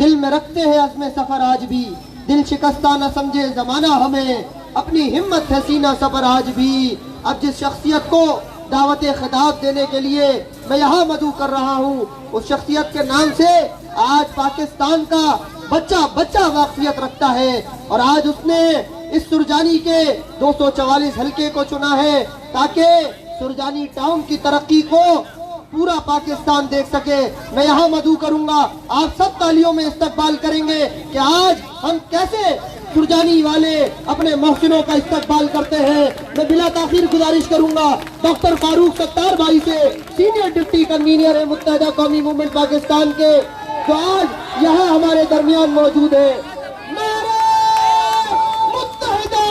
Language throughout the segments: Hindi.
दिल में रखते हैं अज़्म सफर आज भी, दिल शिकस्ता न समझे जमाना हमें, अपनी हिम्मत है सीना सफर आज भी। अब जिस शख्सियत को दावत खिताब देने के लिए मैं यहाँ मदऊ कर रहा हूँ, उस शख्सियत के नाम से आज पाकिस्तान का बच्चा बच्चा वाकफियत रखता है। और आज उसने इस सुरजानी के 244 हल्के को चुना है ताकि सुरजानी टाउन की तरक्की को पूरा पाकिस्तान देख सके। मैं यहाँ मदऊ करूंगा, आप सब तालियों में इस्तकबाल करेंगे कि आज हम कैसे सुरजानी वाले अपने मोहसिनों का इस्तकबाल करते हैं। मैं बिला ताखीर गुजारिश करूंगा डॉक्टर फारूक सत्तार भाई से, सीनियर डिप्टी कन्वीनर है मुत्तहिदा कौमी मूवमेंट पाकिस्तान के, जो आज यहाँ हमारे दरमियान मौजूद है। नारे मुत्तहिदा।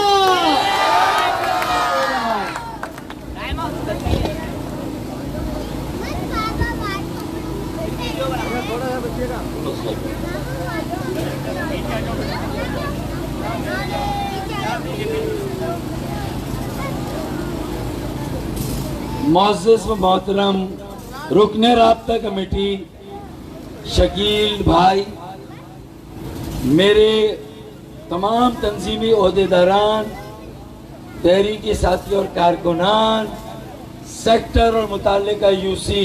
मुअज़्ज़ज़ व मोहतरम रुकने राब्ता कमेटी शकील भाई, मेरे तमाम तंजीमी ओहदेदारान, तहरीकी साथी और कारकुनान, सेक्टर और मुताल्लिका यूसी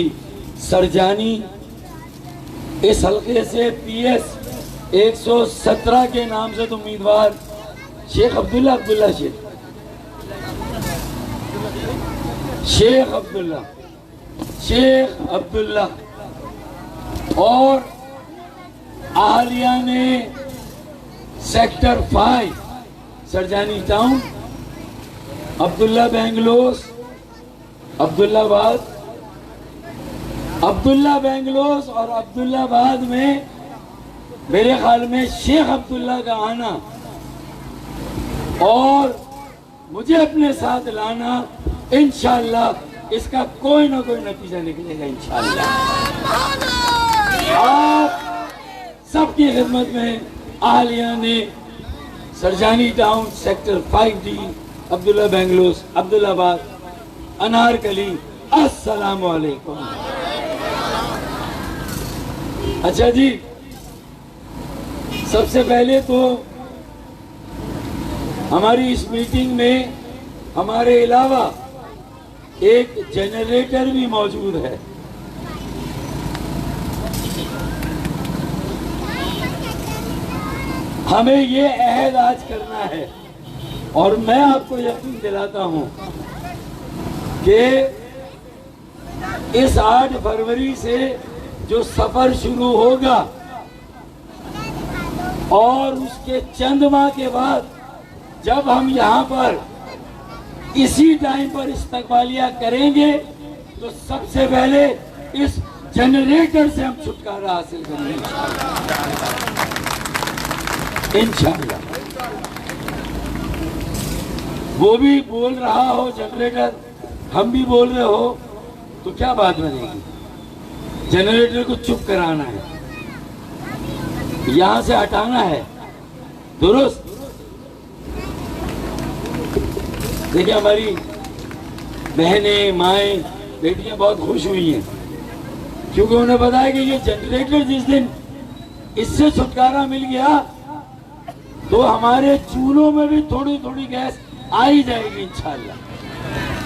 सरजानी, इस हल्के से PS 117 के नामज़द उम्मीदवार शेख अब्दुल्ला शेख अब्दुल्ला और आहलिया ने सेक्टर 5 सरजानी टाउन, अब्दुल्ला बेंगलोस, अब्दुल्ला बेंगलोस और अब्दुल्लाबाद में मेरे ख्याल में शेख अब्दुल्ला का आना और मुझे अपने साथ लाना, इंशाअल्लाह इसका कोई ना कोई नतीजा निकलेगा इंशाअल्लाह। आप सबकी खिदमत में आहलिया ने Surjani town sector 5D, Abdullah bungalows, Abdullahabad, Anarkali, अस्सलाम वालेकुम। अच्छा जी, सबसे पहले तो हमारी इस मीटिंग में हमारे अलावा एक जनरेटर भी मौजूद है। हमें ये अहद आज करना है और मैं आपको यकीन दिलाता हूं कि इस 8 फरवरी से जो सफर शुरू होगा और उसके चंद माह के बाद जब हम यहाँ पर इसी टाइम पर इस्तकबालिया करेंगे तो सबसे पहले इस जनरेटर से हम छुटकारा हासिल करेंगे इंशाअल्लाह। वो भी बोल रहा हो जनरेटर, हम भी बोल रहे हो, तो क्या बात बनेगी। जनरेटर को चुप कराना है, यहां से हटाना है, दुरुस्त। देखिए हमारी बहनें, माएँ, बेटियां बहुत खुश हुई हैं क्योंकि उन्हें पता है कि ये जनरेटर जिस दिन इससे छुटकारा मिल गया तो हमारे चूल्हों में भी थोड़ी थोड़ी गैस आ ही जाएगी इंशाअल्लाह,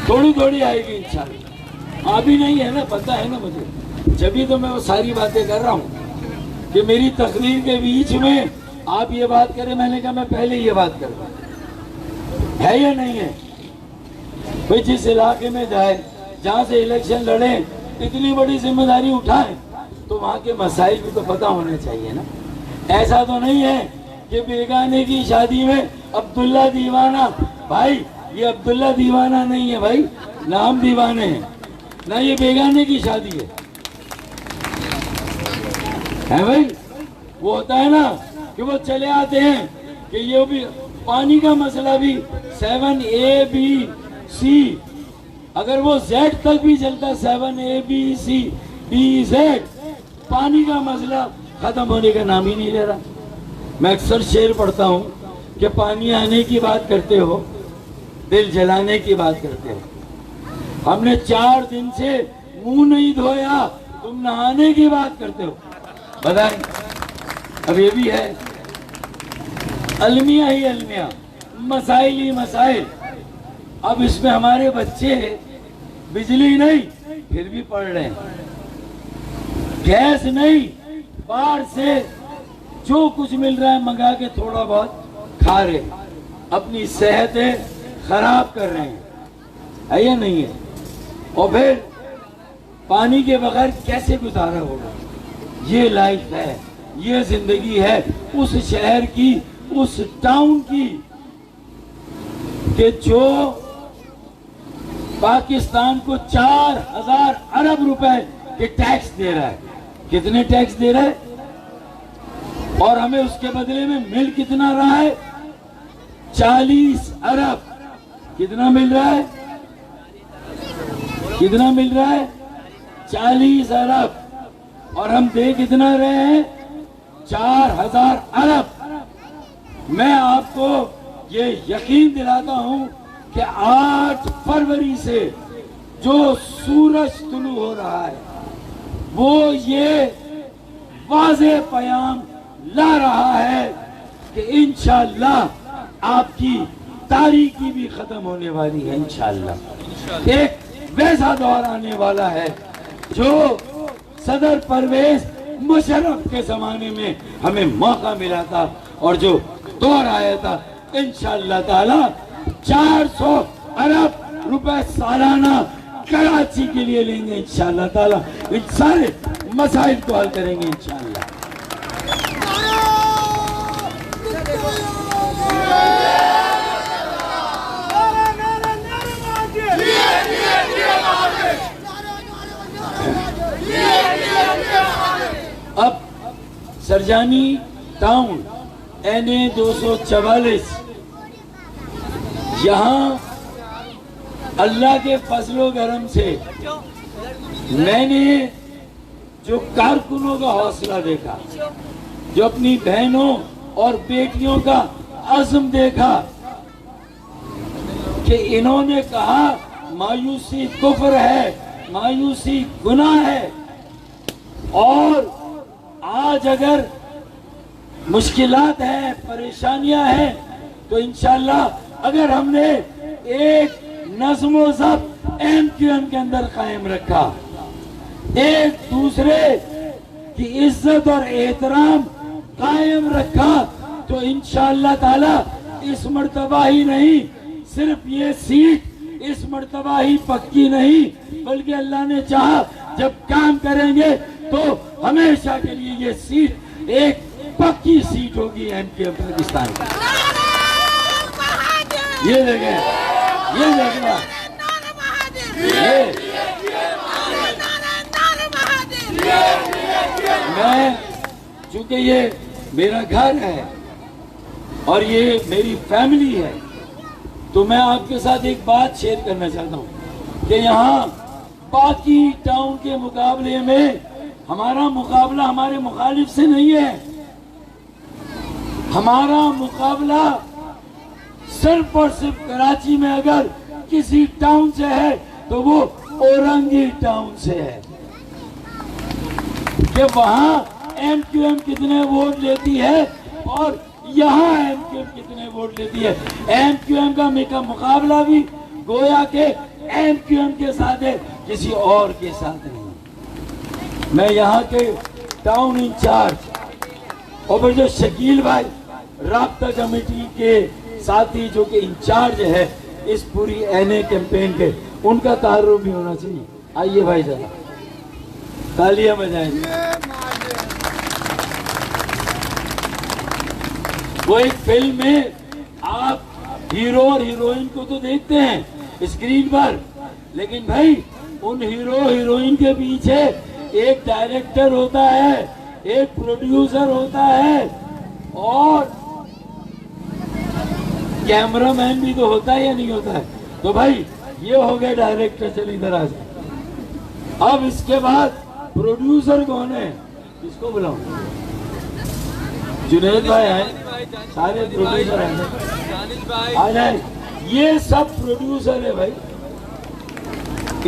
थोड़ी थोड़ी आएगी इंशाअल्लाह। अभी नहीं है ना, पता है ना मुझे, जब तो मैं वो सारी बातें कर रहा हूँ कि मेरी तकरीर के बीच में आप ये बात करें। मैंने कहा मैं पहले ये बात कर रहा हूँ, है या नहीं है भाई। जिस इलाके में जाए, जहाँ से इलेक्शन लड़े, इतनी बड़ी जिम्मेदारी उठाए तो वहाँ के मसाइल भी तो पता होने चाहिए ना। ऐसा तो नहीं है कि बेगाने की शादी में अब्दुल्ला दीवाना, भाई ये अब्दुल्ला दीवाना नहीं है भाई, नाम दीवाने हैं ना, ये बेगाने की शादी है भाई। वो होता है ना कि वो चले आते हैं कि ये भी पानी का मसला भी 7ABC, अगर वो Z तक भी चलता, 7ABC BZ, पानी का मसला खत्म होने का नाम ही नहीं ले रहा। मैं अक्सर शेर पढ़ता हूँ कि पानी आने की बात करते हो, दिल जलाने की बात करते हो। हमने 4 दिन से मुंह नहीं धोया, तुम नहाने की बात करते हो। बताएं अब ये भी है, अलमिया ही अलमिया, मसाइल ही मसाइल। अब इसमें हमारे बच्चे बिजली नहीं फिर भी पढ़ रहे हैं, गैस नहीं, बाहर से जो कुछ मिल रहा है मंगा के थोड़ा बहुत खा रहे, अपनी सेहतें खराब कर रहे हैं, है या नहीं है? और फिर पानी के बगैर कैसे गुजारा होगा? ये लाइफ है, ये जिंदगी है उस शहर की, उस टाउन की कि जो पाकिस्तान को 4000 अरब रुपए के टैक्स दे रहा है। कितने टैक्स दे रहा है? और हमें उसके बदले में मिल कितना रहा है? 40 अरब। कितना मिल रहा है? कितना मिल रहा है? 40 अरब। और हम दे कितना रहे हैं? 4000 अरब। मैं आपको ये यकीन दिलाता हूं कि 8 फरवरी से जो सूरज तुलू हो रहा है वो ये वाज़े पैगाम ला रहा है कि इंशाअल्लाह आपकी तारीकी भी खत्म होने वाली है। इंशाअल्लाह एक वैसा दौर आने वाला है जो सदर परवेज मुशर्रफ के जमाने में हमें मौका मिला था और जो दौर आया था। इंशाअल्लाह ताला 400 अरब रुपए सालाना कराची के लिए लेंगे इंशाअल्लाह ताला। इन सारे मसाइल को हल करेंगे इंशाअल्लाह। अब सरजानी टाउन NA 244 यहाँ अल्लाह के फजलो करम से मैंने जो कारकुनों का हौसला देखा, जो अपनी बहनों और बेटियों का अज़्म देखा कि इन्होंने कहा मायूसी कुफ्र है, मायूसी गुनाह है। और आज अगर मुश्किलात हैं, परेशानियां हैं, तो इंशाअल्लाह अगर हमने एक नज़्म व ज़ब्त MQM के अंदर कायम रखा, एक दूसरे की इज्जत और एहतराम कायम रखा, तो इंशाअल्लाह ताला इस मर्तबा ही नहीं, सिर्फ ये सीट इस मर्तबा ही पक्की नहीं, बल्कि अल्लाह ने चाहा जब काम करेंगे तो हमेशा के लिए ये सीट एक पक्की सीट होगी MQM पाकिस्तान की। ये देखें, ये देखें, मैं चूंकि ये मेरा घर है और ये मेरी फैमिली है, तो मैं आपके साथ एक बात शेयर करना चाहता हूँ कि यहाँ बाकी टाउन के मुकाबले में हमारा मुकाबला हमारे मुखालिफ से नहीं है। हमारा मुकाबला सिर्फ और सिर्फ कराची में अगर किसी टाउन से है तो वो औरंगी टाउन से है कि वहां MQM कितने वोट लेती है और यहाँ MQM कितने वोट लेती है। MQM का मुकाबला भी गोया के MQM के साथ है, किसी और के साथ नहीं। मैं यहाँ के टाउन इंचार्ज और फिर जो शकील भाई राब्ता कमेटी के साथी जो कि इंचार्ज है इस पूरी NA कैंपेन के, उनका तारुफ भी होना चाहिए। आइए भाई जरा तालियां बजाएंगे। वो एक फिल्म में आप हीरो और हीरोइन को तो देखते हैं स्क्रीन पर, लेकिन भाई उन हीरो हीरोइन के पीछे एक डायरेक्टर होता है, एक प्रोड्यूसर होता है और कैमरामैन भी तो होता है या नहीं होता है। तो भाई ये हो गया डायरेक्टर, चल इधर आ जाए। अब इसके बाद प्रोड्यूसर कौन है, किसको बुलाऊं? जुनेद भाई आए, सारे प्रोड्यूसर हैं, आ जाए। ये सब प्रोड्यूसर है भाई,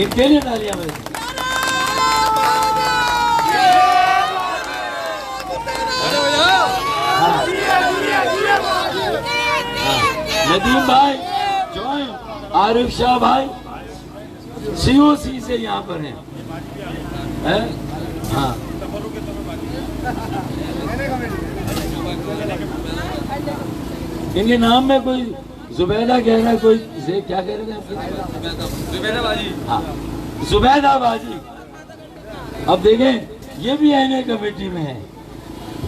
इनके लिए तालियां बजाएं। अरे नदीम भाई जॉइन, आरिफ शाह भाई COC से यहाँ पर हैं, हाँ। इनके नाम में कोई जुबैदा कह रहा है, कोई क्या कह रहे थे? जुबैदा बाजी। हाँ, जुबैदा बाजी। अब देखें ये भी एनए कमेटी में है।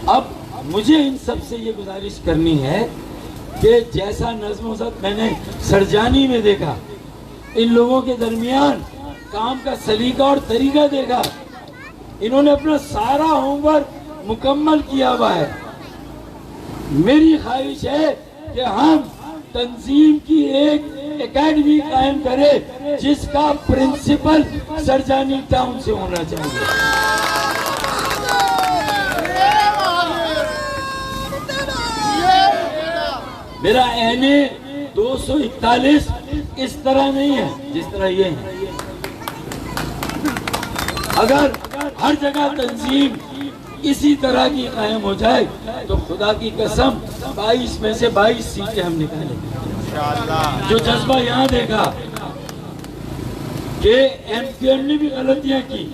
अब मुझे इन सब से ये गुजारिश करनी है कि जैसा नज़्म ज़ब्त मैंने सरजानी में देखा, इन लोगों के दरमियान काम का सलीका और तरीका देखा, इन्होंने अपना सारा होमवर्क मुकम्मल किया हुआ है। मेरी ख्वाहिश है कि हम तंजीम की एक एकेडमी कायम करें जिसका प्रिंसिपल सरजानी टाउन से होना चाहिए। मेरा एनए 241 इस तरह नहीं है जिस तरह ये है। अगर हर जगह तंजीम इसी तरह की कायम हो जाए तो खुदा की कसम 22 में से 22 सीटें हम निकालेंगे। जो जज्बा यहाँ देखा कि एमक्यूएम ने भी गलतियां की,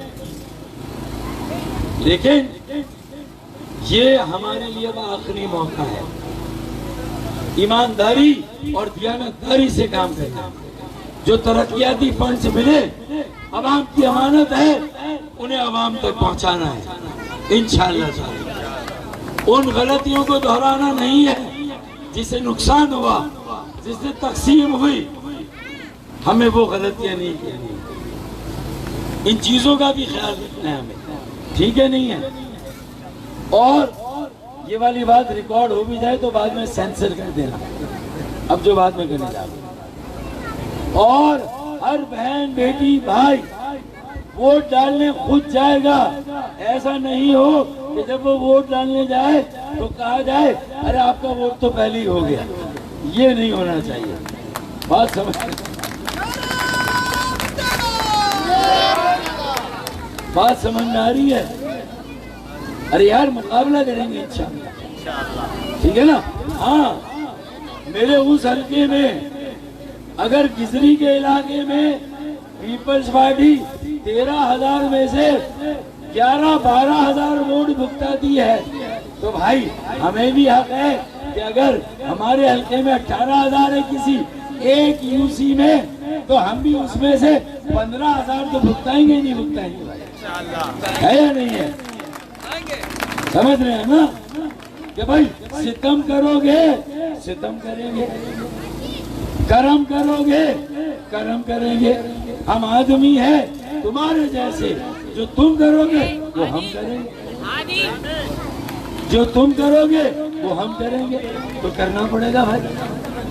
लेकिन ये हमारे लिए आखिरी मौका है ईमानदारी और दियानतदारी से काम करना। जो तरक्याती फंड मिले अवाम की अमानत है, उन्हें अवाम तक पहुंचाना है इंशाअल्लाह। उन गलतियों को दोहराना नहीं है जिससे नुकसान हुआ, जिससे तकसीम हुई, हमें वो गलतियां नहीं करनी। इन चीजों का भी ख्याल रखना है हमें, ठीक है नहीं है? और ये वाली बात रिकॉर्ड हो भी जाए तो बाद में सेंसर कर देना, अब जो बात में करने जा रहा। और हर बहन बेटी भाई वोट डालने खुद जाएगा। ऐसा नहीं हो कि जब वो वोट डालने जाए तो कहा जाए अरे आपका वोट तो पहले ही हो गया। ये नहीं होना चाहिए। बात समझ में आ रही है? अरे यार मुकाबला करेंगे इंशाअल्लाह, ठीक है ना? हाँ, मेरे उस हल्के में अगर किसरी के इलाके में पीपल्स पार्टी 13,000 में से 11-12,000 वोट भुगताती है तो भाई हमें भी हक है कि अगर हमारे हल्के में 18,000 है किसी एक यूसी में तो हम भी उसमें से 15,000 तो भुगताएंगे नहीं भुगताएंगे भाई, है या नहीं है? समझ रहे हैं ना कि भाई सितम करोगे सितम करेंगे, करम करोगे करम करेंगे। हम आदमी है तुम्हारे जैसे, जो तुम करोगे वो हम करेंगे, जो तुम करोगे वो हम करेंगे। तो करना पड़ेगा भाई।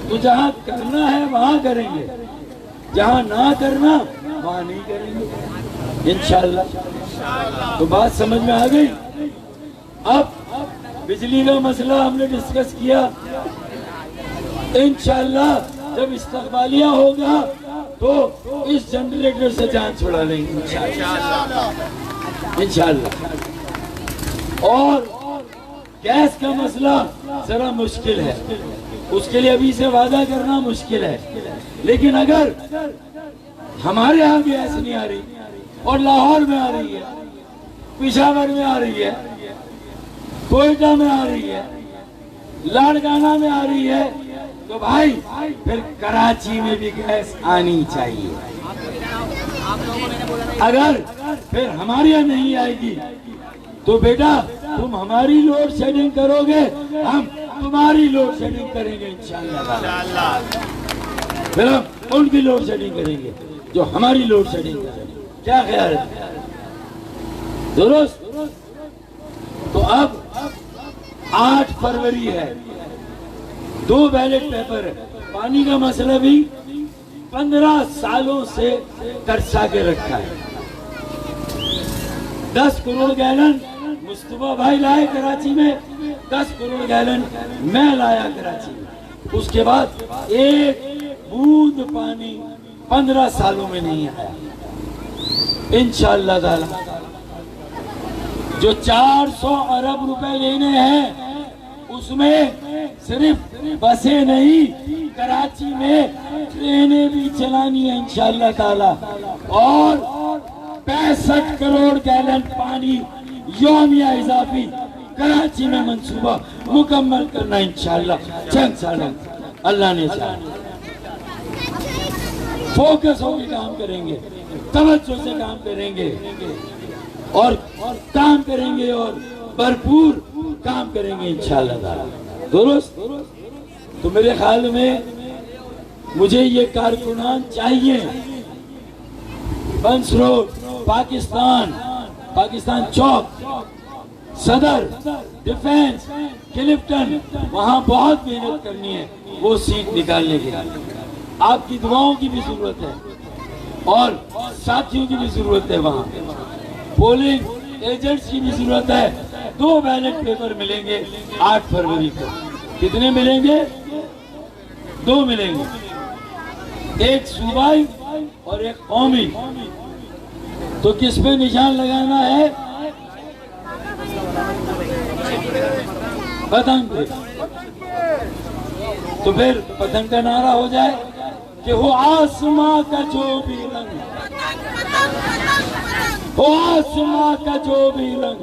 तो जहाँ करना है वहाँ करेंगे, जहाँ ना करना वहाँ नहीं करेंगे इंशाअल्लाह। तो बात समझ में आ गई? अब बिजली का मसला हमने डिस्कस किया। इंशाअल्लाह जब इस्तकबालिया होगा तो इस जनरेटर से जान छुड़ा लेंगे इंशाअल्लाह। और गैस का मसला जरा मुश्किल है, उसके लिए अभी से वादा करना मुश्किल है। लेकिन अगर हमारे यहाँ गैस नहीं आ रही और लाहौर में आ रही है, पिशावर में आ रही है, कोयटा में आ रही है, लाड़काना में आ रही है, तो भाई फिर कराची में भी गैस आनी चाहिए। अगर फिर हमारे यहाँ नहीं आएगी तो बेटा तुम हमारी लोड शेडिंग करोगे, हम तुम्हारी लोड शेडिंग करेंगे इंशाअल्लाह। फिर हम उनकी लोड शेडिंग करेंगे जो हमारी लोड शेडिंग करेंगे। क्या ख्याल है? दुरुस्त? तो अब 8 फरवरी है, 2 बैलेट पेपर है। पानी का मसला भी 15 सालों से तरसा के रखा है। 10 करोड़ गैलन मुस्तफा भाई लाए कराची में, 10 करोड़ गैलन मैं लाया कराची में। उसके बाद एक बूंद पानी 15 सालों में नहीं आया। इंशाअल्लाह ताला जो 400 अरब रुपए लेने हैं उसमें सिर्फ बसें नहीं, कराची में ट्रेनें भी चलानी है इंशाअल्लाह ताला। और 65 करोड़ गैलन पानी यौमिया इजाफी कराची में मंसूबा मुकम्मल करना इंशाअल्लाह चंद साल अल्लाह ने चाहा। फोकस होकर काम करेंगे, तवज्जो से काम करेंगे और काम करेंगे और भरपूर काम करेंगे इंशाअल्लाह ताला। दुरुस्त। तो मेरे ख्याल में मुझे ये कारकुनान चाहिए। बंस रोड, पाकिस्तान चौक, सदर, डिफेंस, क्लिफ्टन, वहाँ बहुत मेहनत करनी है वो सीट निकालने के लिए। आपकी दुआओं की भी जरूरत है और साथियों की भी जरूरत है। वहाँ पोलिंग एजेंट्स की भी जरूरत है। 2 बैलेट पेपर मिलेंगे 8 फरवरी को। कितने मिलेंगे? 2 मिलेंगे, एक सूबाई और एक कौमी। तो किस पे निशान लगाना है? पतंग पे। तो फिर पतंग का नारा हो जाए कि हो आसमां का जो भी रंग, हो आसमां का जो भी रंग,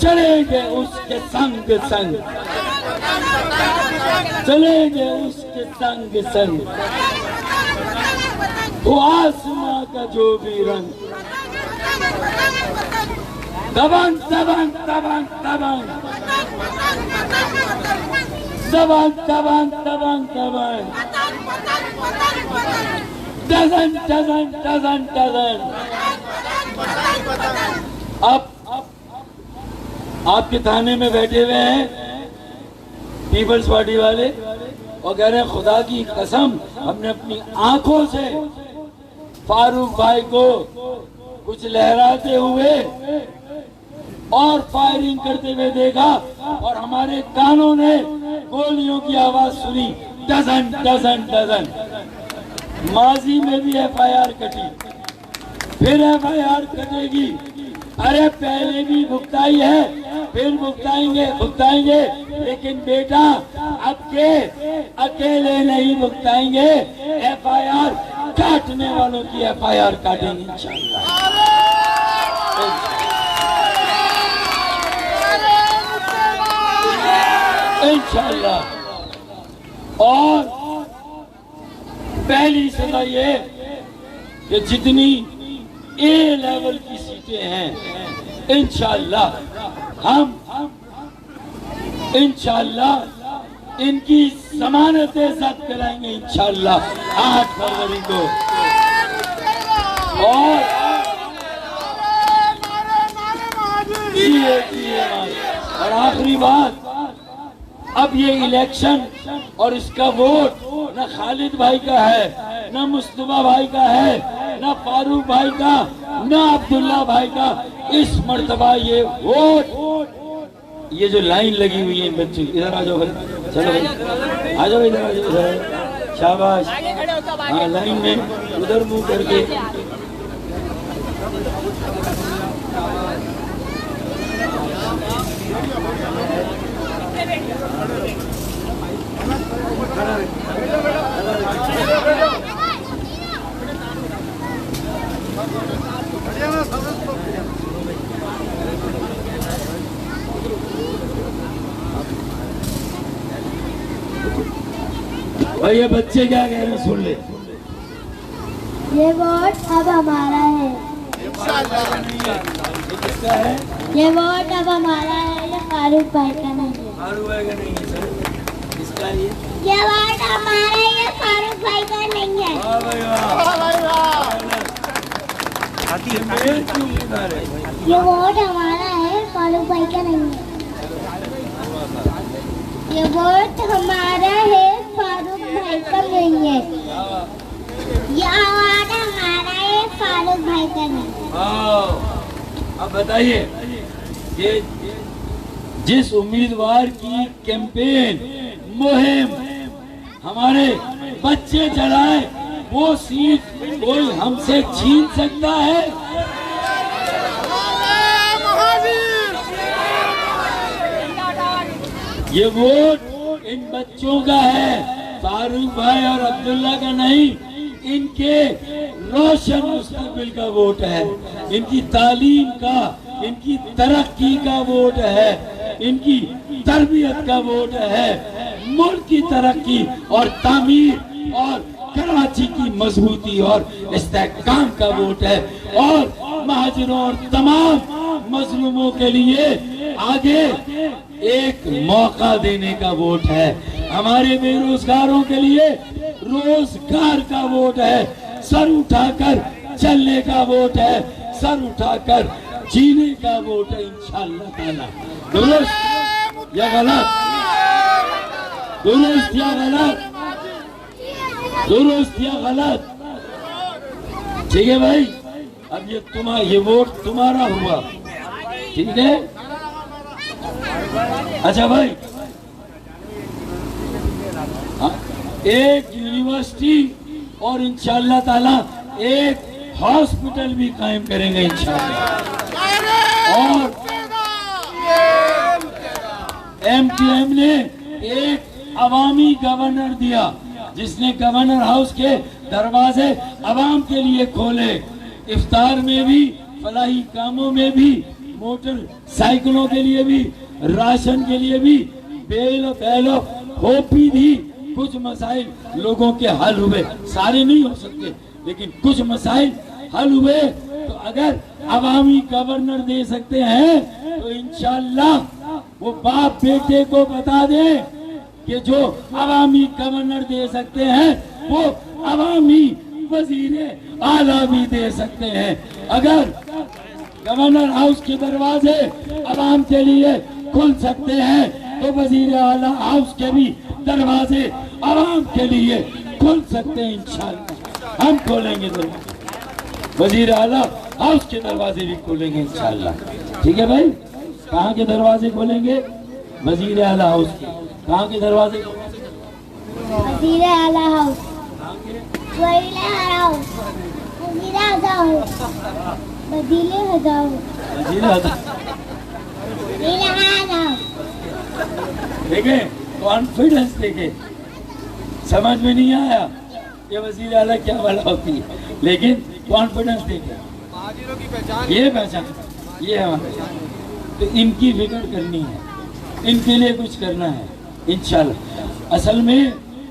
चलेंगे उसके संग संग, चलेंगे उसके संग संग। हो आसमां का जो भी रंग, दबंग दबंग दबंग दबंग, दबंग दबंग दबंग दबंग, डजन डजन डजन डजन। अब आपके थाने में बैठे हुए हैं पीपल्स पार्टी वाले और कह रहे हैं खुदा की कसम हमने अपनी आंखों से फारूक भाई को कुछ लहराते हुए और फायरिंग करते हुए देखा और हमारे कानों ने गोलियों की आवाज सुनी। डजन डजन डजन। माजी में भी FIR कटी, फिर FIR कटेगी। अरे पहले भी भुगताई है, फिर भुगताएंगे, लेकिन बेटा अब के अकेले नहीं भुगताएंगे। FIR काटने वालों की FIR काटेंगे इंशाअल्लाह। और पहली सजा ये कि जितनी A लेवल की सीटें हैं इंशाअल्लाह हम इंशाअल्लाह इनकी जमानतें जब्त कराएंगे इंशाअल्लाह 8 फरवरी को। और आखिरी बात, अब ये इलेक्शन और इसका वोट न खालिद भाई का है, न मुस्तफा भाई का है, न फारूक भाई का, न अब्दुल्ला भाई का। इस मर्तबा ये वोट, ये जो लाइन लगी हुई है बच्चे, इधर आ जाओ भाई, चलो भाई आ जाओ, इधर आ जाओ, शाबाश। हाँ लाइन में उधर मुंह करके। भाई ये बच्चे क्या कह रहे हैं सुन ले। ये वोट अब हमारा है। किसका है? ये वोट अब हमारा है, ये फारूक भाई का नहीं है। फारूक भाई का नहीं है सर, किसका है? ये वोट हमारा है, ये फारूक भाई का नहीं है। वाह भाई वाह। ये वोट हमारा है, फारूक भाई का नहीं है। ये वोट हमारा है, फारूक भाई का नहीं है। ये वोट हमारा है, फारूक भाई का नहीं है। अब बताइए, ये जिस उम्मीदवार की कैंपेन मुहिम हमारे बच्चे चलाए, वो सीट कोई हमसे छीन सकता है? ये वोट इन बच्चों का है, फारूक भाई और अब्दुल्ला का नहीं। इनके रोशन मुस्तकबिल का वोट है, इनकी तालीम का, इनकी तरक्की का वोट है, इनकी तरबियत का वोट है, मुल्क की तरक्की और तामीर और कराची की मजबूती और इस्तेहकाम का वोट है, और महाजरों और तमाम मजलूमों के लिए आगे एक मौका देने का वोट है, हमारे बेरोजगारों के लिए रोजगार का वोट है, सर उठाकर चलने का वोट है, सर उठाकर जीने का वोट है इंशाअल्लाह ताला। दुरुस्त या गलत? दुरुस्त या गलत? दुरुस्त या गलत? ठीक है भाई, अब ये वोट तुम्हारा हुआ, ठीक है? अच्छा भाई, एक यूनिवर्सिटी और इंशाअल्लाह ताला एक हॉस्पिटल भी कायम करेंगे इंशाअल्लाह। और MQM ने एक अवामी गवर्नर दिया, जिसने गवर्नर हाउस के दरवाजे अवाम के लिए खोले, इफ्तार में भी, फलाही कामों में भी, मोटर साइकिलों के लिए भी, राशन के लिए भी, बेलो होपी भी कुछ मसाइल लोगों के हल हुए, सारे नहीं हो सकते लेकिन कुछ मसाइल हल हुए। तो अगर अवामी गवर्नर दे सकते हैं तो इंशाअल्लाह वो बाप बेटे को बता दे कि जो अवामी गवर्नर दे सकते हैं वो अवामी वजीर आला भी दे सकते हैं। अगर गवर्नर हाउस के दरवाजे अवाम के लिए खुल सकते हैं तो वजीर आला हाउस के भी दरवाजे आवाम के लिए खुल सकते हैं इंशाअल्लाह। हम खोलेंगे दरवाजे, वजीर आला हाउस के दरवाजे भी खोलेंगे इंशाअल्लाह, ठीक है भाई? कहाँ के दरवाजे खोलेंगे? वजीर आला हाउस के। कहाँ के दरवाजे? वजीर आला हाउस, वजीर आला हाउस, वजीर आला हाउस, वजीर आला हाउस, वजीर आला। वजीर आला हाउस। देखे कॉन्फिडेंस, देखे समझ में नहीं आया ये वजीर आला क्या वाला होती है, लेकिन कॉन्फिडेंस देखे, ये पहचान, ये है हमारा। तो इनकी फिक्र करनी है, इनके लिए कुछ करना है इंशाल्लाह। असल में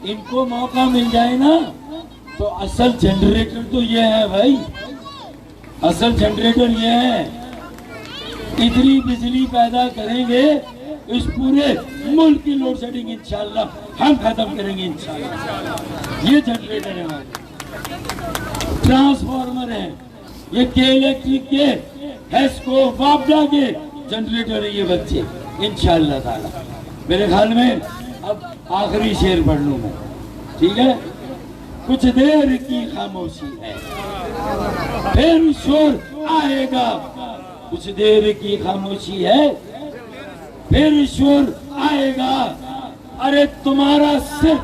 इनको मौका मिल जाए ना तो असल जनरेटर तो ये है भाई, असल जनरेटर ये है। इतनी बिजली पैदा करेंगे इस पूरे मुल्क की लोड शेडिंग इंशाल्लाह हम खत्म करेंगे इंशाल्लाह। ये जनरेटर है हमारे, ट्रांसफार्मर है, ये के इलेक्ट्रिक के, हेस्को, वापडा के जनरेटर है ये बच्चे इंशाल्लाह ताला। मेरे ख्याल में अब आखिरी शेर पढ़ लूं मैं, ठीक है? कुछ देर की खामोशी है फिर शोर आएगा, कुछ देर की खामोशी है फिर शोर आएगा। अरे तुम्हारा सिर्फ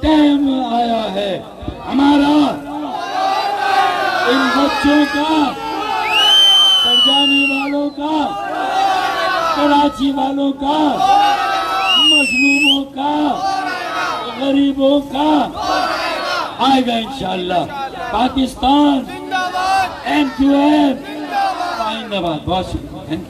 टाइम आया है, हमारा इन बच्चों का, सरजानी वालों का, कराची वालों का, मजलूमों का, गरीबों का आएगा इंशाअल्लाह। पाकिस्तान MQM जिंदाबाद। बहुत शुक्रिया।